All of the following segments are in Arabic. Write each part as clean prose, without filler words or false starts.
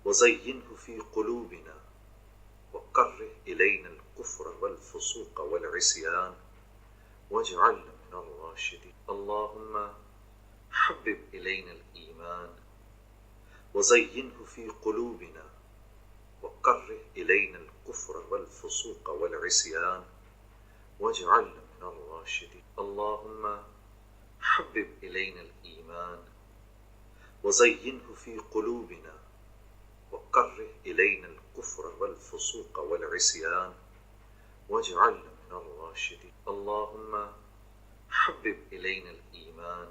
وزينه في قلوبنا وكره إلينا الكفر والفسوق والعصيان واجعلنا من الراشدين. اللهم حبب إلينا الإيمان وزينه في قلوبنا وكره إلينا الكفر والفسوق والعصيان واجعلنا من الراشدين. اللهم حبب إلينا الإيمان وزينه في قلوبنا وكره إلينا الكفر والفسوق والعصيان واجعلنا من الراشدين. اللهم حبب إلينا الإيمان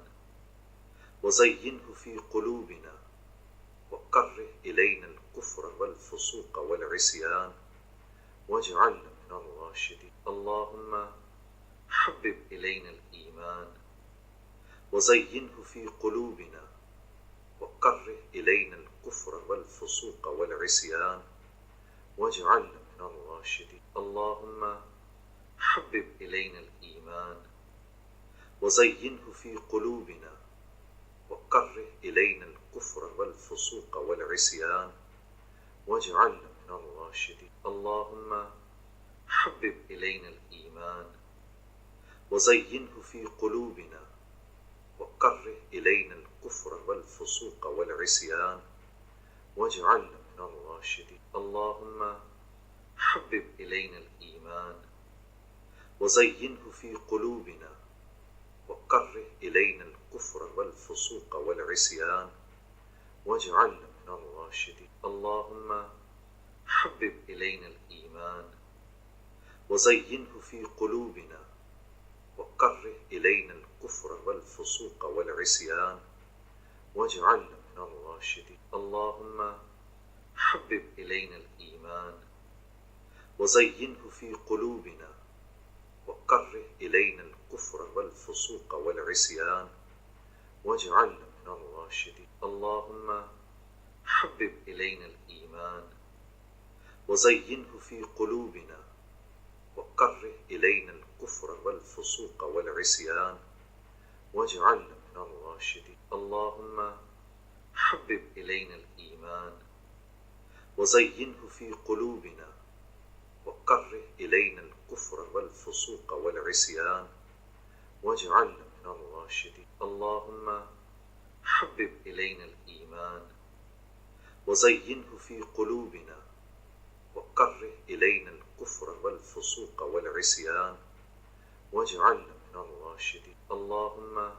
وزينه في قلوبنا وكره إلينا الكفر والفسوق والعصيان واجعلنا من الراشدين. اللهم حبب إلينا الإيمان وزينه في قلوبنا وكره إلينا الكفر والفسوق والعصيان واجعلنا من الراشدين. اللهم حبب إلينا الإيمان وزينه في قلوبنا وكره إلينا الكفر والفسوق والعصيان واجعلنا من الراشدين. اللهم حبب إلينا الإيمان وزينه في قلوبنا وكره إلينا الكفر والفسوق والعصيان واجعلنا من الراشدين. اللهم حبب إلينا الإيمان وزينه في قلوبنا وكره إلينا الكفر والفسوق والعصيان واجعلنا من الراشدين. اللهم حبب إلينا الإيمان وزينه في قلوبنا وكره إلينا الكفر والفسوق والعصيان واجعلنا من الراشدين. اللهم حبب إلينا الإيمان وزينه في قلوبنا وكره إلينا الكفر والفسوق والعصيان واجعلنا من الراشدين. اللهم حبب إلينا الإيمان وزينه في قلوبنا وكره إلينا الكفر والفسوق والعصيان واجعلنا من الراشدين. اللهم حبب إلينا الإيمان وزينه في قلوبنا وكره إلينا الكفر والفسوق والعصيان واجعلنا من الراشدين. اللهم حبب إلينا الإيمان وزينه في قلوبنا وكره إلينا الكفر والفسوق والعصيان واجعلنا من الراشدين. اللهم حبب إلينا الإيمان وزينه في قلوبنا وكره إلينا الكفر والفسوق والعصيان واجعلنا من الراشدين. اللهم حبب إلينا الإيمان وزينه في قلوبنا وكره إلينا الكفر والفسوق والعصيان واجعلنا من الراشدين. اللهم حبب إلينا الإيمان وزينه في قلوبنا وكره إلينا الكفر والفسوق والعصيان واجعلنا من الراشدين. اللهم حبب إلينا الإيمان وزينه في قلوبنا وكره إلينا الكفر والفسوق والعصيان واجعلنا من الراشدين. اللهم